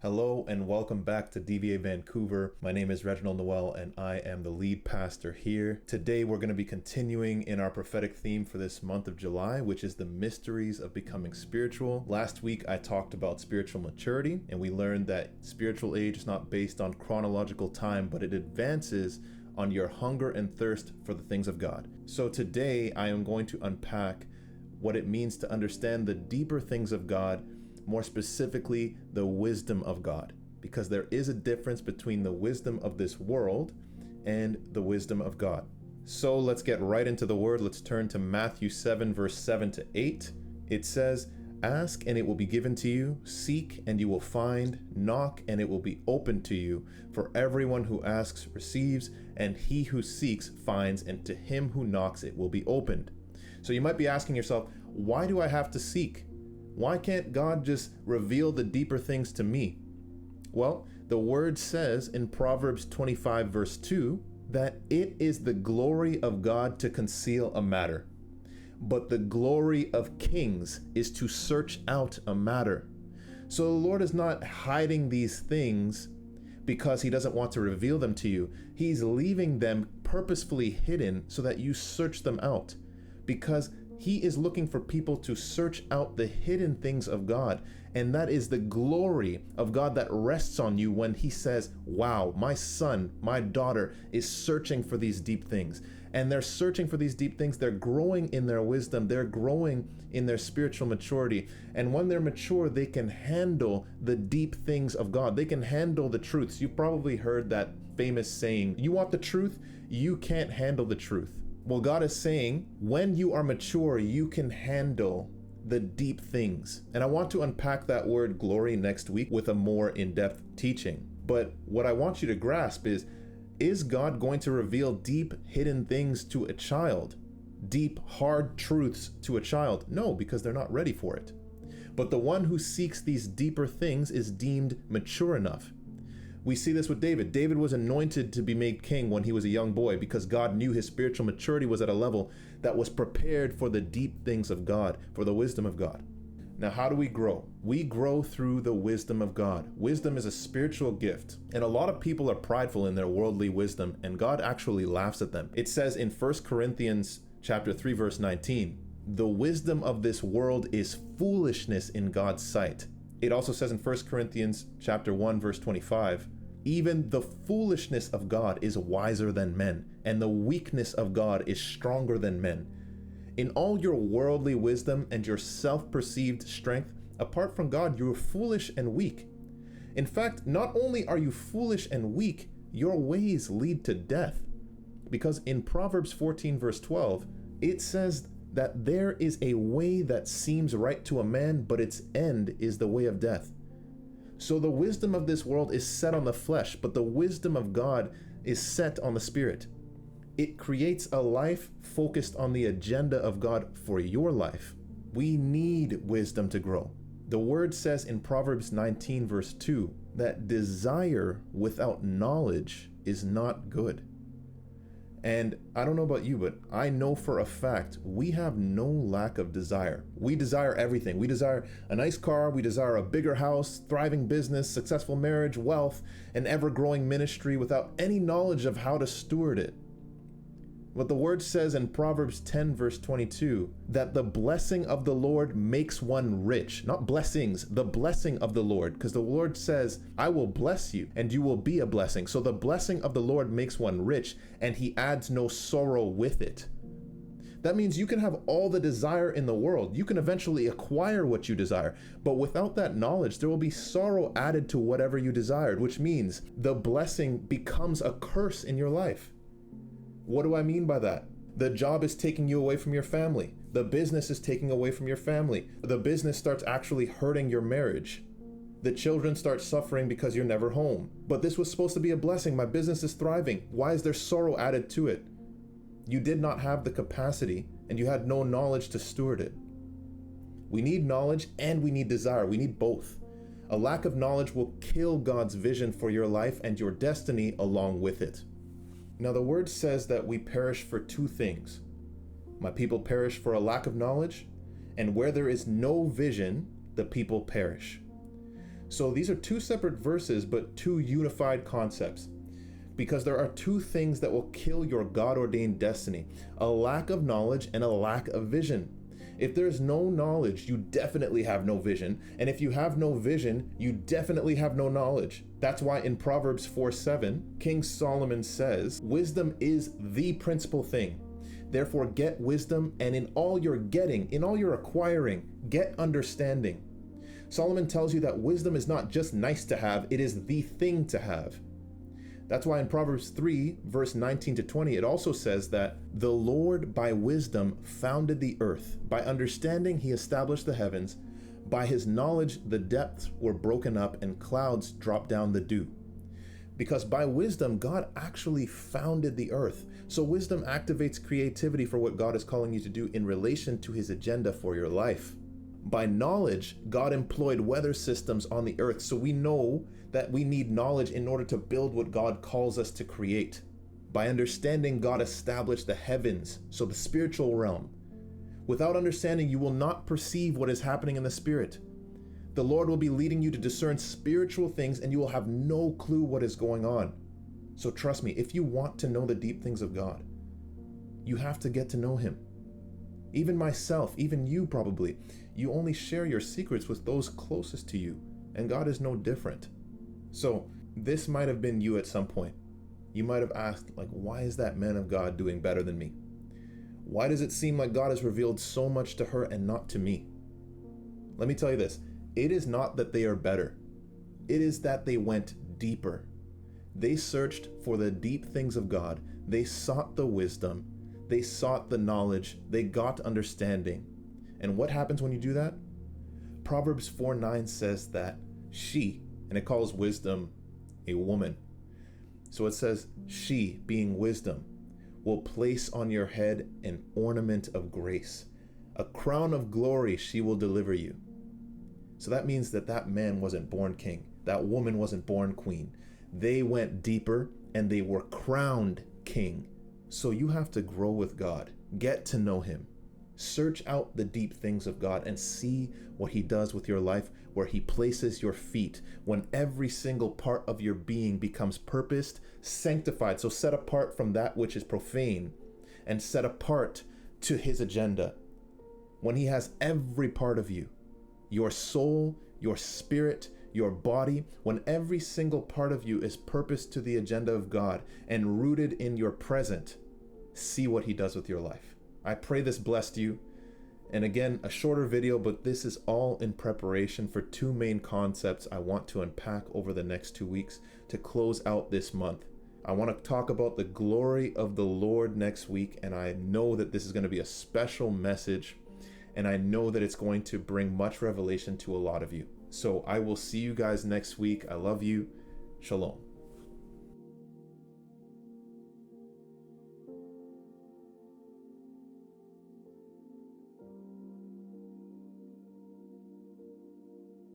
Hello and welcome back to DVA Vancouver. My name is Reginald Noel and I am the lead pastor here. Today we're going to be continuing in our prophetic theme for this month of July, which is the mysteries of becoming spiritual. Last week I talked about spiritual maturity and we learned that spiritual age is not based on chronological time, but it advances on your hunger and thirst for the things of God. So today I am going to unpack what it means to understand the deeper things of God, more specifically, the wisdom of God, because there is a difference between the wisdom of this world and the wisdom of God. So let's get right into the word. Let's turn to Matthew 7, verse 7 to 8. It says, "Ask and it will be given to you, seek and you will find, knock and it will be opened to you. For everyone who asks receives, and he who seeks finds, and to him who knocks it will be opened." So you might be asking yourself, why do I have to seek? Why can't God just reveal the deeper things to me? Well, the word says in Proverbs 25 verse 2 that it is the glory of God to conceal a matter, but the glory of kings is to search out a matter. So the Lord is not hiding these things because he doesn't want to reveal them to you. He's leaving them purposefully hidden so that you search them out, because he is looking for people to search out the hidden things of God. And that is the glory of God that rests on you when he says, wow, my son, my daughter is searching for these deep things. And they're searching for these deep things. They're growing in their wisdom. They're growing in their spiritual maturity. And when they're mature, they can handle the deep things of God. They can handle the truths. You've probably heard that famous saying, you want the truth? You can't handle the truth. Well, God is saying, when you are mature, you can handle the deep things. And I want to unpack that word glory next week with a more in-depth teaching. But what I want you to grasp is God going to reveal deep, hidden things to a child? Deep, hard truths to a child? No, because they're not ready for it. But the one who seeks these deeper things is deemed mature enough. We see this with David. David was anointed to be made king when he was a young boy because God knew his spiritual maturity was at a level that was prepared for the deep things of God, for the wisdom of God. Now, how do we grow? We grow through the wisdom of God. Wisdom is a spiritual gift, and a lot of people are prideful in their worldly wisdom, and God actually laughs at them. It says in 1 Corinthians chapter 3, verse 19, "The wisdom of this world is foolishness in God's sight." It also says in 1 Corinthians chapter 1, verse 25, "Even the foolishness of God is wiser than men, and the weakness of God is stronger than men." In all your worldly wisdom and your self-perceived strength, apart from God, you are foolish and weak. In fact, not only are you foolish and weak, your ways lead to death. Because in Proverbs 14, verse 12, it says that there is a way that seems right to a man, but its end is the way of death. So the wisdom of this world is set on the flesh, but the wisdom of God is set on the spirit. It creates a life focused on the agenda of God for your life. We need wisdom to grow. The word says in Proverbs 19, verse 2, that desire without knowledge is not good. And I don't know about you, but I know for a fact we have no lack of desire. We desire everything. We desire a nice car. We desire a bigger house, thriving business, successful marriage, wealth, an ever-growing ministry without any knowledge of how to steward it. But the word says in Proverbs 10, verse 22, that the blessing of the Lord makes one rich. Not blessings, the blessing of the Lord. Because the Lord says, I will bless you and you will be a blessing. So the blessing of the Lord makes one rich and he adds no sorrow with it. That means you can have all the desire in the world. You can eventually acquire what you desire. But without that knowledge, there will be sorrow added to whatever you desired, which means the blessing becomes a curse in your life. What do I mean by that? The job is taking you away from your family. The business is taking away from your family. The business starts actually hurting your marriage. The children start suffering because you're never home. But this was supposed to be a blessing. My business is thriving. Why is there sorrow added to it? You did not have the capacity and you had no knowledge to steward it. We need knowledge and we need desire. We need both. A lack of knowledge will kill God's vision for your life and your destiny along with it. Now the word says that we perish for two things. My people perish for a lack of knowledge, and where there is no vision, the people perish. So these are two separate verses, but two unified concepts. Because there are two things that will kill your God-ordained destiny: a lack of knowledge and a lack of vision. If there's no knowledge, you definitely have no vision. And if you have no vision, you definitely have no knowledge. That's why in Proverbs 4:7, King Solomon says, wisdom is the principal thing. Therefore get wisdom, and in all your getting, in all your acquiring, get understanding. Solomon tells you that wisdom is not just nice to have, it is the thing to have. That's why in Proverbs 3, verse 19 to 20, it also says that the Lord by wisdom founded the earth. By understanding, he established the heavens. By his knowledge, the depths were broken up and clouds dropped down the dew. Because by wisdom, God actually founded the earth. So wisdom activates creativity for what God is calling you to do in relation to his agenda for your life. By knowledge, God employed weather systems on the earth, so we know that we need knowledge in order to build what God calls us to create. By understanding, God established the heavens, so the spiritual realm. Without understanding, you will not perceive what is happening in the spirit. The Lord will be leading you to discern spiritual things, and you will have no clue what is going on. So trust me, if you want to know the deep things of God, you have to get to know him. Even myself, even you probably, you only share your secrets with those closest to you, and God is no different. So this might have been you at some point. You might have asked, why is that man of God doing better than me? Why does it seem like God has revealed so much to her and not to me? Let me tell you this, it is not that they are better. It is that they went deeper. They searched for the deep things of God. They sought the wisdom. They sought the knowledge. They got understanding. And what happens when you do that? Proverbs 4:9 says that she, and it calls wisdom a woman. So it says, she, being wisdom, will place on your head an ornament of grace. A crown of glory she will deliver you. So that means that that man wasn't born king. That woman wasn't born queen. They went deeper and they were crowned king. So you have to grow with God. Get to know him. Search out the deep things of God and see what he does with your life, where he places your feet, when every single part of your being becomes purposed, sanctified, so set apart from that which is profane and set apart to his agenda. When he has every part of you, your soul, your spirit, your body, when every single part of you is purposed to the agenda of God and rooted in your present, see what he does with your life. I pray this blessed you. And again, a shorter video, but this is all in preparation for two main concepts I want to unpack over the next 2 weeks to close out this month. I want to talk about the glory of the Lord next week, and I know that this is going to be a special message, and I know that it's going to bring much revelation to a lot of you. So I will see you guys next week. I love you. Shalom.